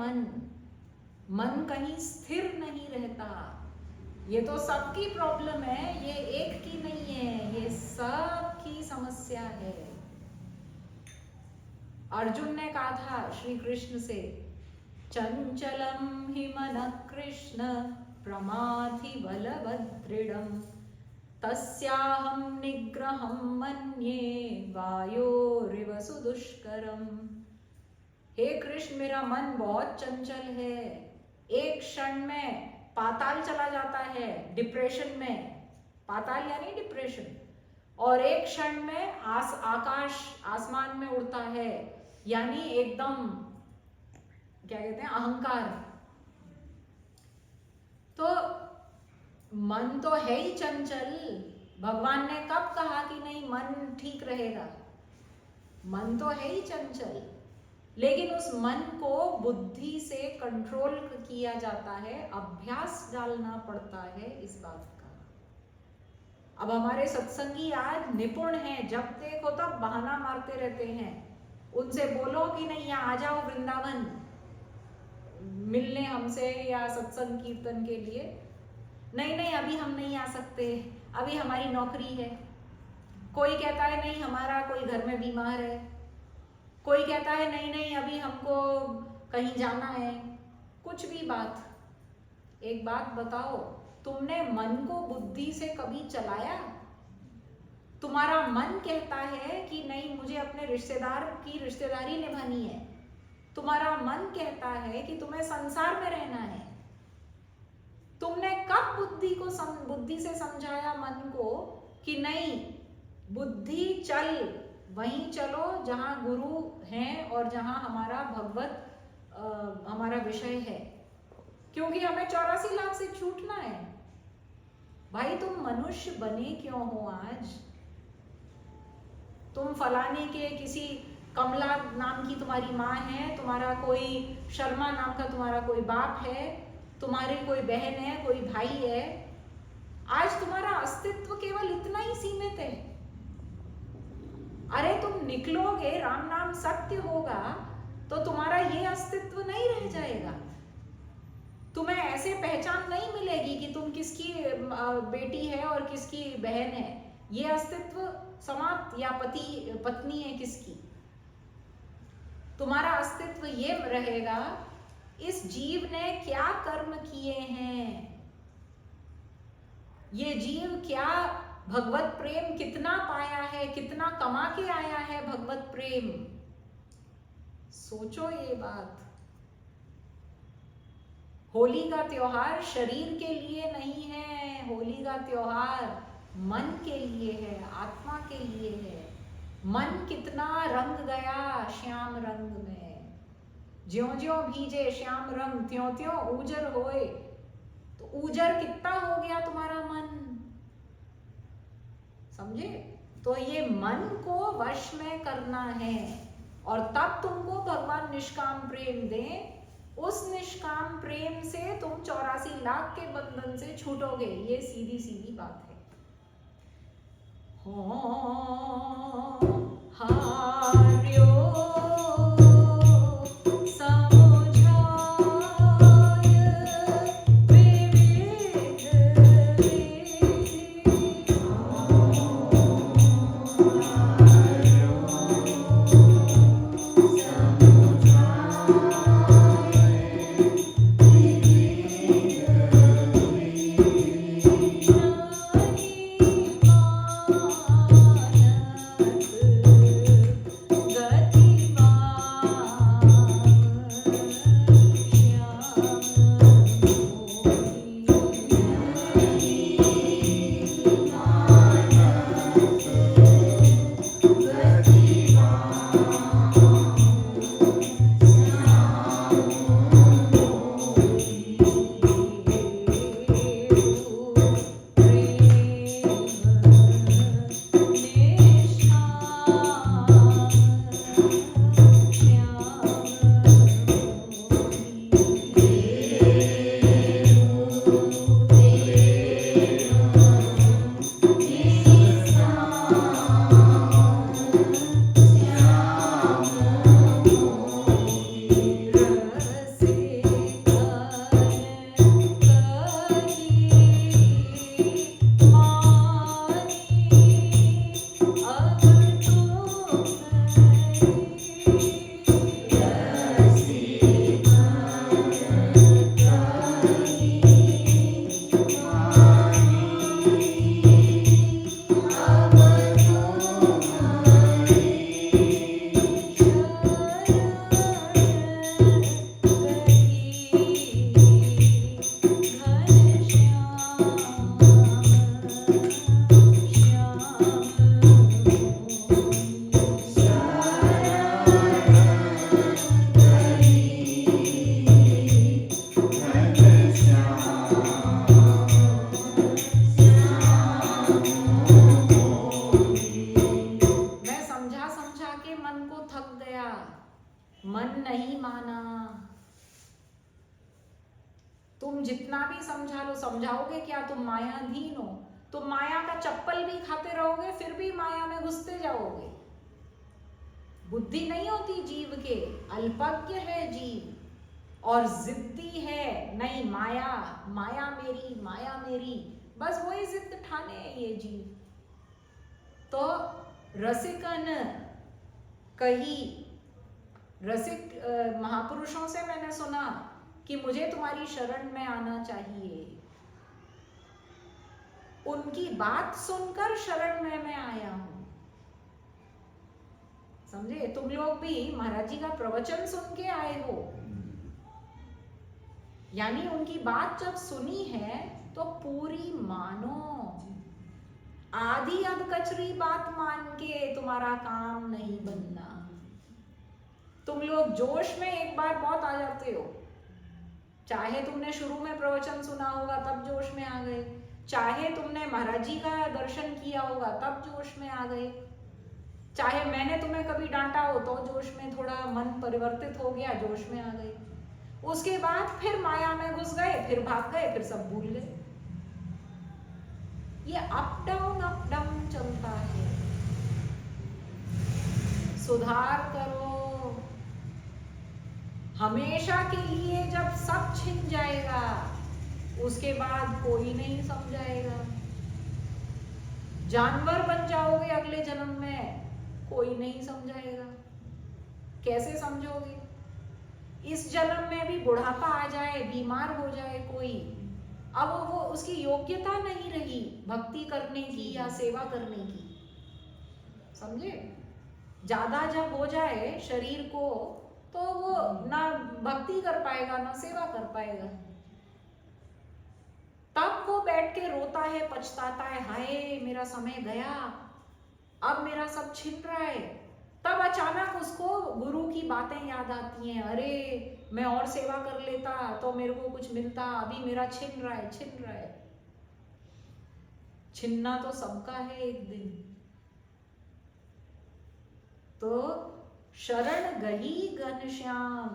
मन, मन कहीं स्थिर नहीं रहता। ये तो सबकी प्रॉब्लम है, ये एक की नहीं है, ये सबकी समस्या है। अर्जुन ने कहा था श्री कृष्ण से, चंचलम हि मनः कृष्ण प्रमाथि बलवदृढम् तस्याहं निग्रहं मन्ये वायोरिव सुदुष्करम्। हे कृष्ण, मेरा मन बहुत चंचल है, एक क्षण में पाताल चला जाता है, डिप्रेशन में, पाताल यानी डिप्रेशन, और एक क्षण में आसमान में उड़ता है, यानी एकदम क्या कहते हैं, अहंकार। तो मन तो है ही चंचल। भगवान ने कब कहा कि नहीं मन ठीक रहेगा? मन तो है ही चंचल, लेकिन उस मन को बुद्धि से कंट्रोल किया जाता है, अभ्यास डालना पड़ता है इस बात का। अब हमारे सत्संगी आज निपुण हैं, जब देखो तब बहाना मारते रहते हैं। उनसे बोलो कि नहीं यहाँ आ जाओ वृंदावन मिलने हमसे या सत्संग कीर्तन के लिए, नहीं नहीं अभी हम नहीं आ सकते, अभी हमारी नौकरी है। कोई कहता है नहीं हमारा कोई घर में बीमार है, कोई कहता है नहीं नहीं अभी हमको कहीं जाना है। कुछ भी बात। एक बात बताओ, तुमने मन को बुद्धि से कभी चलाया? तुम्हारा मन कहता है कि नहीं मुझे अपने रिश्तेदार की रिश्तेदारी निभानी है, तुम्हारा मन कहता है कि तुम्हें संसार में रहना है। तुमने कब बुद्धि से समझाया मन को कि नहीं बुद्धि चल वहीं चलो जहां गुरु हैं और जहां हमारा भगवत हमारा विषय है, क्योंकि हमें 84 लाख से छूटना है। भाई तुम मनुष्य बने क्यों हो आज? तुम फलाने के किसी कमला नाम की तुम्हारी माँ है, तुम्हारा कोई शर्मा नाम का तुम्हारा कोई बाप है, तुम्हारी कोई बहन है, कोई भाई है। आज तुम्हारा अस्तित्व केवल इतना ही सीमित है। अरे तुम निकलोगे, राम नाम सत्य होगा तो तुम्हारा ये अस्तित्व नहीं रह जाएगा। तुम्हें ऐसे पहचान नहीं मिलेगी कि तुम किसकी बेटी है और किसकी बहन है। ये अस्तित्व समाप्त, या पत्नी है किसकी। तुम्हारा अस्तित्व ये रहेगा इस जीव ने क्या कर्म किए हैं, ये जीव क्या भगवत प्रेम कितना पाया है, कितना कमा के आया है भगवत प्रेम। सोचो ये बात। होली का त्योहार शरीर के लिए नहीं है, होली का त्योहार मन के लिए है, आत्मा के लिए है। मन कितना रंग गया श्याम रंग में, ज्यों ज्यों भीजे श्याम रंग त्यों त्यों ऊजर होए। तो ऊजर कितना हो गया तुम्हारा मन, समझे? तो ये मन को वश में करना है, और तब तुमको भगवान निष्काम प्रेम दें। उस निष्काम प्रेम से तुम 84 लाख के बंधन से छूटोगे। ये सीधी सीधी बात है। हार्यो तुम जितना भी समझा लो, समझाओगे क्या? तुम मायाधीन हो, तुम माया का चप्पल भी खाते रहोगे, फिर भी माया में घुसते जाओगे। बुद्धि नहीं होती जीव के, अल्पज्ञ है जीव और जिद्दी है। नहीं, माया माया मेरी, माया मेरी, बस वही जिद ठाने ये जीव। तो रसिकन कही, रसिक महापुरुषों से मैंने सुना कि मुझे तुम्हारी शरण में आना चाहिए। उनकी बात सुनकर शरण में मैं आया हूं। समझे? तुम लोग भी महाराज जी का प्रवचन सुन के आए हो, यानी उनकी बात जब सुनी है तो पूरी मानो। आधी अधकचरी बात मान के तुम्हारा काम नहीं बनना। तुम लोग जोश में एक बार बहुत आ जाते हो, चाहे तुमने शुरू में प्रवचन सुना होगा तब जोश में आ गए, चाहे तुमने महाराज जी का दर्शन किया होगा तब जोश में आ गए, चाहे मैंने तुम्हें कभी डांटा हो तो जोश में थोड़ा मन परिवर्तित हो गया, जोश में आ गए। उसके बाद फिर माया में घुस गए, फिर भाग गए, फिर सब भूल गए। ये अप डाउन चलता है। सुधार करो। हमेशा के लिए जब सब छिन जाएगा, उसके बाद कोई नहीं समझाएगा। जानवर बन जाओगे अगले जन्म में, कोई नहीं समझाएगा। कैसे समझोगे? इस जन्म में भी बुढ़ापा आ जाए, बीमार हो जाए कोई, अब वो उसकी योग्यता नहीं रही भक्ति करने की या सेवा करने की। समझे? ज्यादा जब हो जाए शरीर को, तो वो ना भक्ति कर पाएगा ना सेवा कर पाएगा। तब वो बैठ के रोता है, पछताता है, हाय मेरा समय गया, अब मेरा सब छिन रहा है। तब अचानक उसको गुरु की बातें याद आती हैं, अरे मैं और सेवा कर लेता तो मेरे को कुछ मिलता, अभी मेरा छिन रहा है, छिन रहा है। छिनना तो सबका है एक दिन। तो शरण गही घनश्याम,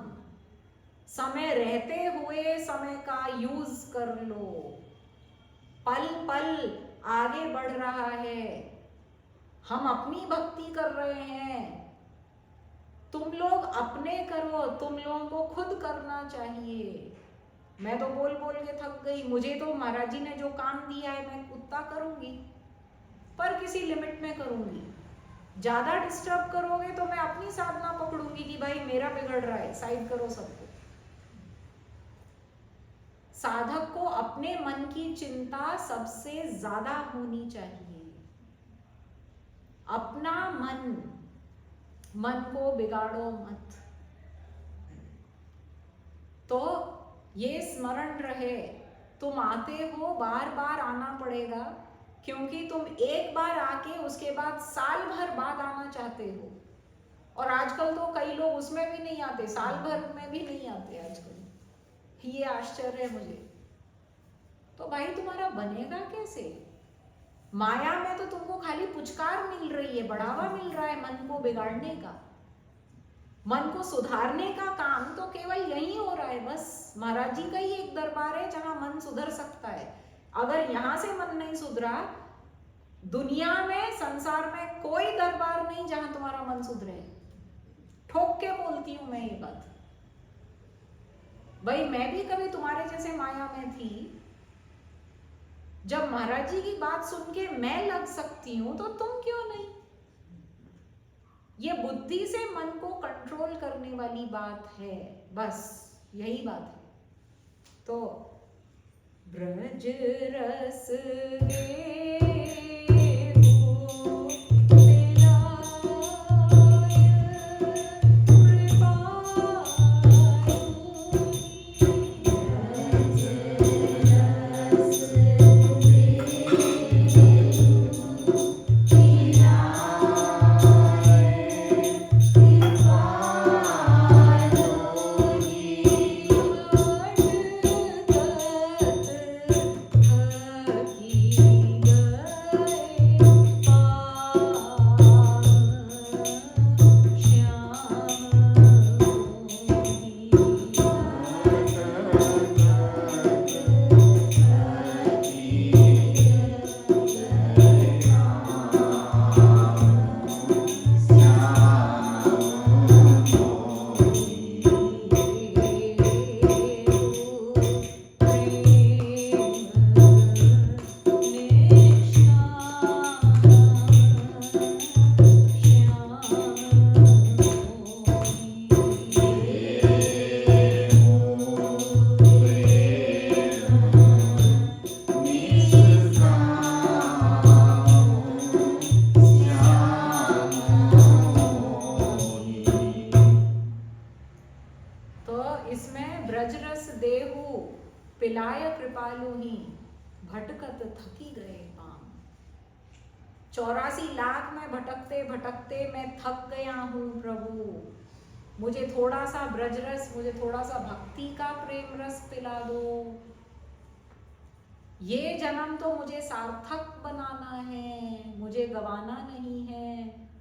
समय रहते हुए समय का यूज कर लो। पल पल आगे बढ़ रहा है, हम अपनी भक्ति कर रहे हैं, तुम लोग अपने करो, तुम लोगों को खुद करना चाहिए। मैं तो बोल बोल के थक गई, मुझे तो महाराज जी ने जो काम दिया है मैं उतना करूंगी, पर किसी लिमिट में करूंगी। ज्यादा डिस्टर्ब करोगे तो मैं अपनी साधना पकड़ूंगी कि भाई मेरा बिगड़ रहा है, साइड करो सबको। साधक को अपने मन की चिंता सबसे ज्यादा होनी चाहिए। अपना मन को बिगाड़ो मत। तो ये स्मरण रहे, तुम आते हो, बार बार आना पड़ेगा, क्योंकि तुम एक बार आके उसके बाद साल भर बाद आना चाहते हो। और आजकल तो कई लोग उसमें भी नहीं आते, साल भर में भी नहीं आते आजकल। ये आश्चर्य है मुझे। तो भाई तुम्हारा बनेगा कैसे? माया में तो तुमको खाली पुचकार मिल रही है, बढ़ावा मिल रहा है मन को बिगाड़ने का। मन को सुधारने का काम तो केवल यही हो रहा है बस। महाराज जी का ही एक दरबार है जहां मन सुधर सकता है। अगर यहां से मन नहीं सुधरा, दुनिया में, संसार में कोई दरबार नहीं जहां तुम्हारा मन सुधरे। ठोक के बोलती हूं मैं ये बात। भाई मैं भी कभी तुम्हारे जैसे माया में थी। जब महाराज जी की बात सुन के मैं लग सकती हूं, तो तुम क्यों नहीं? ये बुद्धि से मन को कंट्रोल करने वाली बात है, बस यही बात है। तो ब्रज रस ब्रजरस देहु पिलाय कृपालु ही, भटकत थकी गए पाम। 84 लाख में भटकते भटकते मैं थक गया हूँ प्रभु, मुझे थोड़ा सा ब्रजरस, मुझे थोड़ा सा भक्ति का प्रेम रस पिला दो। ये जन्म तो मुझे सार्थक बनाना है, मुझे गवाना नहीं है,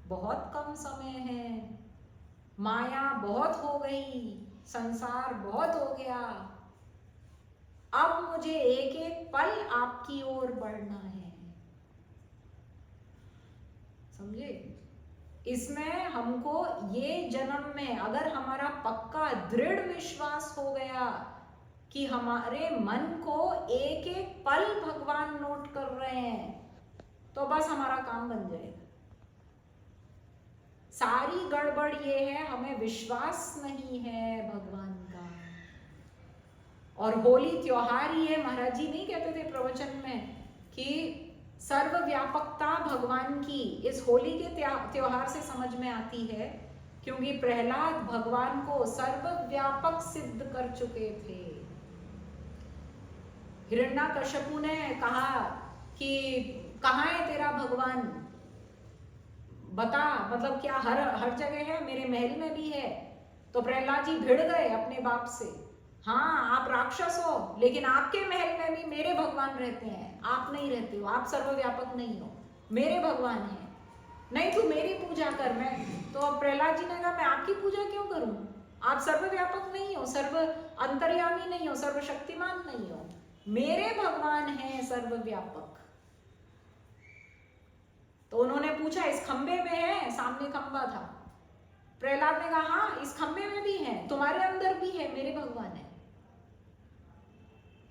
बहुत कम समय है, माया बहुत हो गई, संसार बहुत हो गया, अब मुझे एक एक पल आपकी ओर बढ़ना है। समझे? इसमें हमको ये जन्म में अगर हमारा पक्का दृढ़ विश्वास हो गया कि हमारे मन को एक एक पल भगवान नोट कर रहे हैं, तो बस हमारा काम बन जाएगा। सारी गड़बड़ ये है, हमें विश्वास नहीं है भगवान का। और होली त्योहार ही है, महाराज जी नहीं कहते थे प्रवचन में कि सर्वव्यापकता भगवान की इस होली के त्योहार से समझ में आती है, क्योंकि प्रहलाद भगवान को सर्वव्यापक सिद्ध कर चुके थे। हिरण्याकश्यपु ने कहा कि कहाँ है तेरा भगवान, बता, मतलब क्या हर जगह है, मेरे महल में भी है। तो प्रहलाद जी भिड़ गए अपने बाप से, हाँ आप राक्षस हो, लेकिन आपके महल में भी मेरे भगवान रहते हैं, आप नहीं रहते हो, आप सर्वव्यापक नहीं हो, मेरे भगवान हैं, नहीं तू मेरी पूजा कर। मैं तो अब प्रहलाद जी ने कहा मैं आपकी पूजा क्यों करूं, आप सर्वव्यापक नहीं हो, सर्व अंतर्यामी नहीं हो, सर्वशक्तिमान नहीं हो, मेरे भगवान हैं सर्वव्यापक। तो उन्होंने पूछा इस खंबे में है, सामने खंबा था। प्रहलाद ने कहा हाँ इस खंबे में भी है, तुम्हारे अंदर भी है, मेरे भगवान है।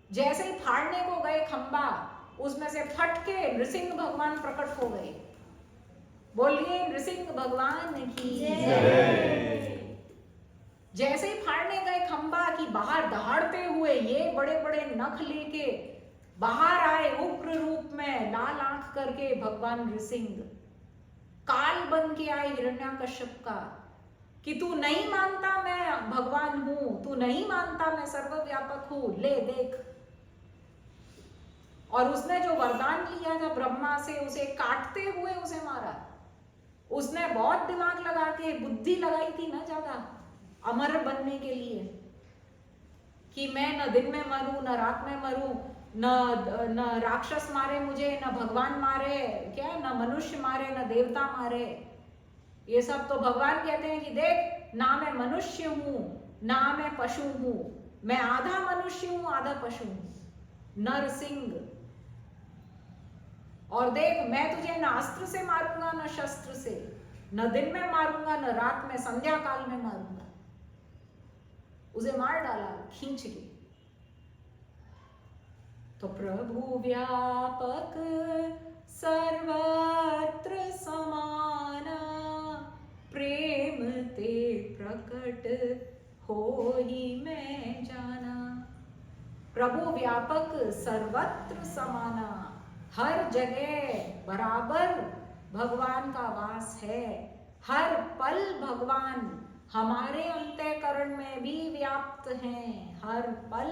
जैसे ही फाड़ने को गए खंबा, उसमें से फट के नृसिंह भगवान प्रकट हो गए। बोलिए नृसिंह भगवान की जय। जैसे ही फाड़ने गए खंबा की बाहर दहाड़ते हुए ये बड़े बड़े नख लेके बाहर आए, उग्र रूप में लाल आंख करके भगवान नृसिंह काल बन के आए हिरण्याकश्यप का कि तू नहीं मानता मैं भगवान हूं, तू नहीं मानता मैं सर्वव्यापक हूं, ले देख। और उसने जो वरदान लिया था ब्रह्मा से, उसे काटते हुए उसे मारा। उसने बहुत दिमाग लगा के बुद्धि लगाई थी ना ज्यादा, अमर बनने के लिए, कि मैं न दिन में मरूं न रात में मरूं, न राक्षस मारे मुझे, न भगवान मारे, क्या न मनुष्य मारे, न देवता मारे। ये सब तो भगवान कहते हैं कि देख ना मैं मनुष्य हूं ना मैं पशु हूं, मैं आधा मनुष्य हूं आधा पशु हूं, नर सिंह। और देख मैं तुझे न अस्त्र से मारूंगा न शस्त्र से, न दिन में मारूंगा न रात में, संध्या काल में मारूंगा। उसे मार डाला खींच के। तो प्रभु व्यापक सर्वत्र समाना, प्रेम ते प्रकट हो ही मैं जाना। प्रभु व्यापक सर्वत्र समाना, हर जगह बराबर भगवान का वास है। हर पल भगवान हमारे अंतःकरण में भी व्याप्त हैं, हर पल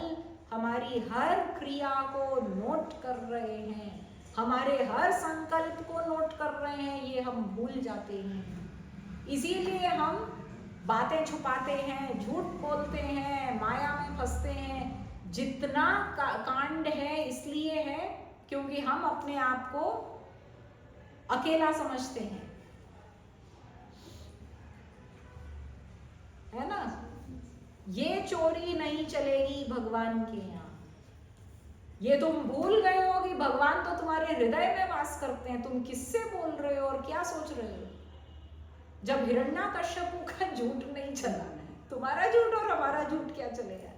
हमारी हर क्रिया को नोट कर रहे हैं, हमारे हर संकल्प को नोट कर रहे हैं, ये हम भूल जाते हैं। इसीलिए हम बातें छुपाते हैं, झूठ बोलते हैं, माया में फंसते हैं। जितना कांड है इसलिए है क्योंकि हम अपने आप को अकेला समझते हैं, है ना। ये चोरी नहीं चलेगी भगवान के यहाँ। ये तुम भूल गए हो कि भगवान तो तुम्हारे हृदय में वास करते हैं, तुम किससे बोल रहे हो और क्या सोच रहे हो। जब हिरण्याकश्यपु का झूठ नहीं चलाना है, तुम्हारा झूठ और हमारा झूठ क्या चलेगा।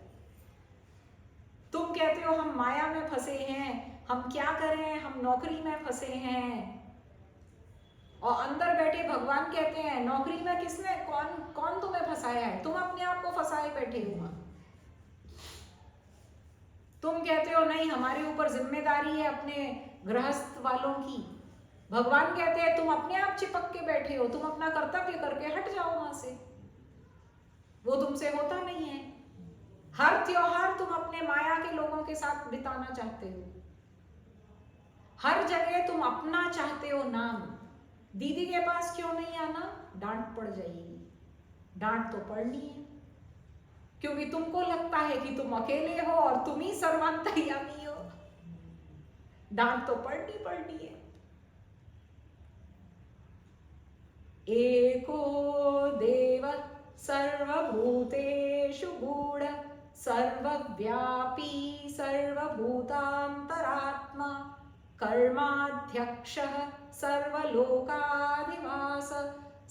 तुम कहते हो हम माया में फंसे हैं, हम क्या करें, हम नौकरी में फंसे हैं, और अंदर बैठे भगवान कहते हैं नौकरी में किसने कौन तुम्हें फंसाया है, तुम अपने आप को फंसाए बैठे हो। तुम कहते हो नहीं हमारे ऊपर जिम्मेदारी है अपने गृहस्थ वालों की। भगवान कहते हैं तुम अपने आप चिपक के बैठे हो, तुम अपना कर्तव्य करके हट जाओ वहां से, वो तुमसे होता नहीं है। हर त्योहार तुम अपने माया के लोगों के साथ बिताना चाहते हो, हर जगह तुम अपना चाहते हो नाम। दीदी के पास क्यों नहीं आना? डांट पड़ जाएगी। डांट तो पड़नी है, क्योंकि तुमको लगता है कि तुम अकेले हो और तुम ही सर्वांतर्यामी हो। डांट तो पड़नी है। एको देव सर्वभूतेषु गूढ़ सर्वव्यापी सर्वभूतान्तरात्मा कर्माध्यक्षः सर्वलोकाधिवास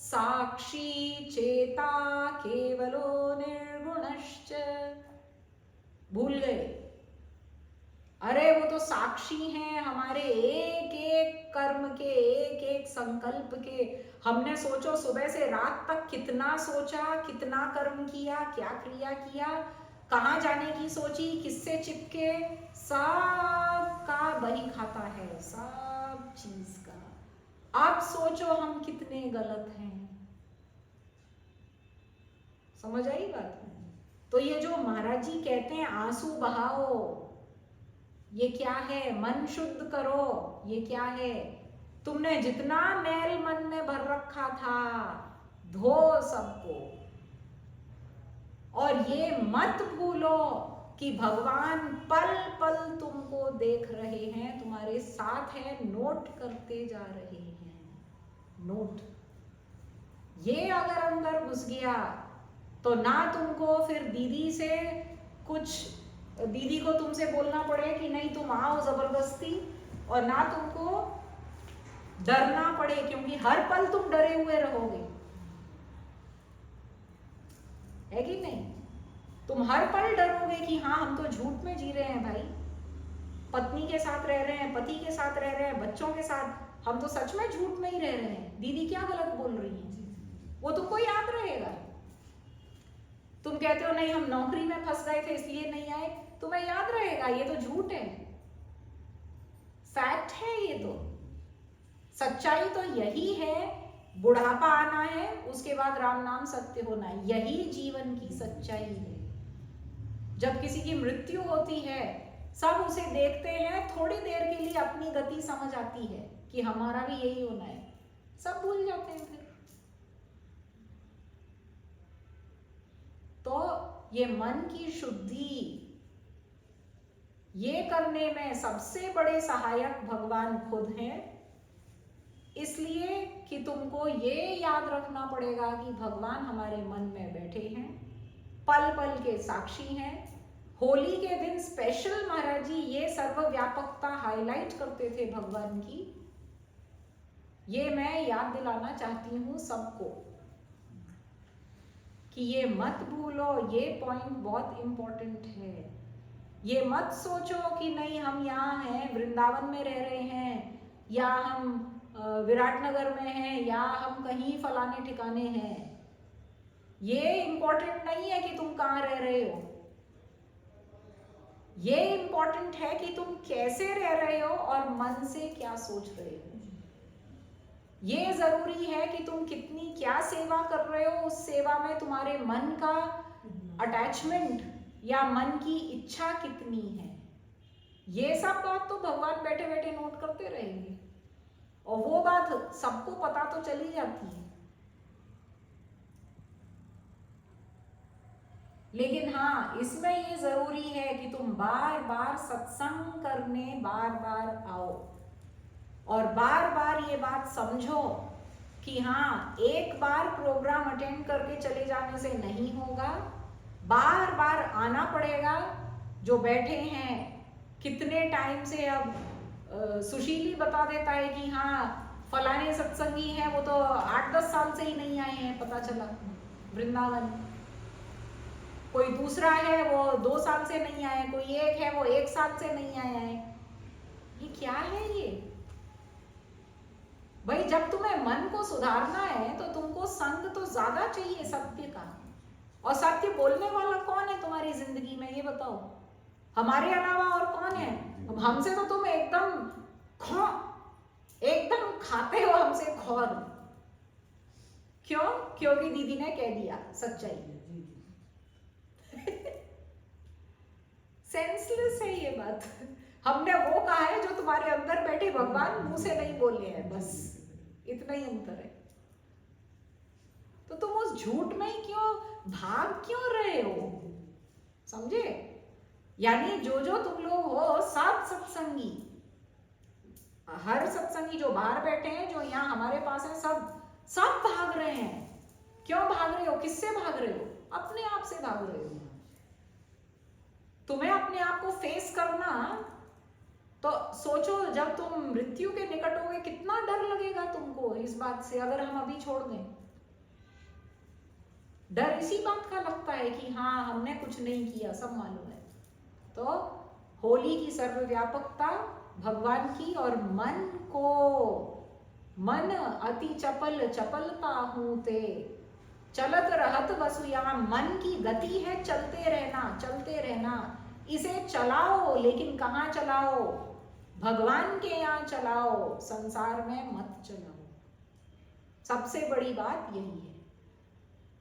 साक्षी चेता केवलो निर्गुणश्च। भूल गए? अरे वो तो साक्षी हैं हमारे एक एक कर्म के, एक एक संकल्प के। हमने सोचो सुबह से रात तक कितना सोचा, कितना कर्म किया, क्या क्रिया किया, कहाँ जाने की सोची, किससे चिपके, सब का वही खाता है, सब चीज का। आप सोचो हम कितने गलत हैं। समझ आई बात? तो ये जो महाराज जी कहते हैं आंसू बहाओ, ये क्या है? मन शुद्ध करो। ये क्या है? तुमने जितना मैल मन में भर रखा था, धो सबको। और ये मत भूलो कि भगवान पल पल तुमको देख रहे हैं, तुम्हारे साथ है, नोट करते जा रहे हैं। नोट ये अगर अंदर घुस गया तो ना तुमको फिर दीदी से कुछ, दीदी को तुमसे बोलना पड़े कि नहीं तुम आओ जबरदस्ती, और ना तुमको डरना पड़े, क्योंकि हर पल तुम डरे हुए रहोगे, है कि नहीं? तुम हर पल डरोगे कि हाँ हम तो झूठ में जी रहे हैं भाई, पत्नी के साथ रह रहे हैं, पति के साथ रह रहे हैं, बच्चों के साथ, हम तो सच में झूठ में ही रह रहे हैं। दीदी क्या गलत बोल रही है? वो तुमको याद रहेगा। तुम कहते हो नहीं हम नौकरी में फंस गए थे इसलिए नहीं आए, तुम्हें याद रहेगा ये तो झूठ है, फैक्ट है ये तो। सच्चाई तो यही है, बुढ़ापा आना है, उसके बाद राम नाम सत्य होना है, यही जीवन की सच्चाई है। जब किसी की मृत्यु होती है सब उसे देखते हैं, थोड़ी देर के लिए अपनी गति समझ आती है कि हमारा भी यही होना है, सब भूल जाते हैं फिर। तो ये मन की शुद्धि, ये करने में सबसे बड़े सहायक भगवान खुद हैं। इसलिए कि तुमको ये याद रखना पड़ेगा कि भगवान हमारे मन में बैठे हैं, पल पल के साक्षी हैं। होली के दिन स्पेशल महाराज जी ये सर्वव्यापकता हाईलाइट करते थे भगवान की। ये मैं याद दिलाना चाहती हूँ सबको कि ये मत भूलो, ये पॉइंट बहुत इंपॉर्टेंट है। ये मत सोचो कि नहीं हम यहाँ हैं, वृंदावन में रह रहे हैं, या हम विराटनगर में हैं, या हम कहीं फलाने ठिकाने हैं। ये इंपॉर्टेंट नहीं है कि तुम कहाँ रह रहे हो, ये इंपॉर्टेंट है कि तुम कैसे रह रहे हो और मन से क्या सोच रहे हो। ये जरूरी है कि तुम कितनी क्या सेवा कर रहे हो, उस सेवा में तुम्हारे मन का अटैचमेंट या मन की इच्छा कितनी है। ये सब बात तो भगवान बैठे बैठे नोट करते रहेंगे, और वो बात सबको पता तो चली जाती है। लेकिन हाँ, इसमें ये जरूरी है कि तुम बार बार सत्संग करने बार बार आओ, और बार बार ये बात समझो कि हाँ एक बार प्रोग्राम अटेंड करके चले जाने से नहीं होगा, बार बार आना पड़ेगा। जो बैठे हैं कितने टाइम से, अब सुशीली बता देता है कि हाँ फलाने सत्संगी हैं, वो तो 8-10 साल से ही नहीं आए हैं, पता चला वृंदावन। कोई दूसरा है वो 2 साल से नहीं आए, कोई एक है वो 1 साल से नहीं आया है। ये क्या है ये भाई? जब तुम्हें मन को सुधारना है तो तुमको संग तो ज्यादा चाहिए सत्य का। और सत्य बोलने वाला कौन है तुम्हारी जिंदगी में, ये बताओ? हमारे अलावा और कौन है? हमसे तो तुम एकदम खाते हो हमसे खौर। क्यों? क्योंकि दीदी ने कह दिया सच्चाई। सेंसलेस है ये बात। हमने वो कहा है जो तुम्हारे अंदर बैठे भगवान मुंह से नहीं बोले हैं, बस इतना ही अंतर है। तो तुम उस झूठ में ही भाग क्यों रहे हो, समझे? यानी जो तुम लोग हो सब सत्संगी, हर सत्संगी जो बाहर बैठे हैं, जो यहाँ हमारे पास है, सब भाग रहे हैं। क्यों भाग रहे हो? किससे भाग रहे हो? अपने आप से भाग रहे हो। तुम्हें अपने आप को फेस करना, तो सोचो जब तुम मृत्यु के निकट होगे कितना डर लगेगा तुमको इस बात से, अगर हम अभी छोड़ दें। डर इसी बात का लगता है कि हाँ हमने कुछ नहीं किया, सब मालूम है। तो होली की सर्वव्यापकता भगवान की, और मन अति चपल चपलता हूं ते, चलत रहत वसुया, मन की गति है चलते रहना। इसे चलाओ, लेकिन कहाँ चलाओ? भगवान के यहाँ चलाओ, संसार में मत चलाओ। सबसे बड़ी बात यही है।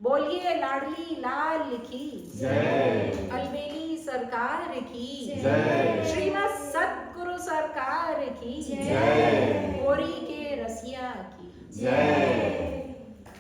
बोलिए लाडली लाल की जय, अलबेली सरकार की जय, श्रीमद सतगुरु सरकार की जय, गोरी के रसिया की जय।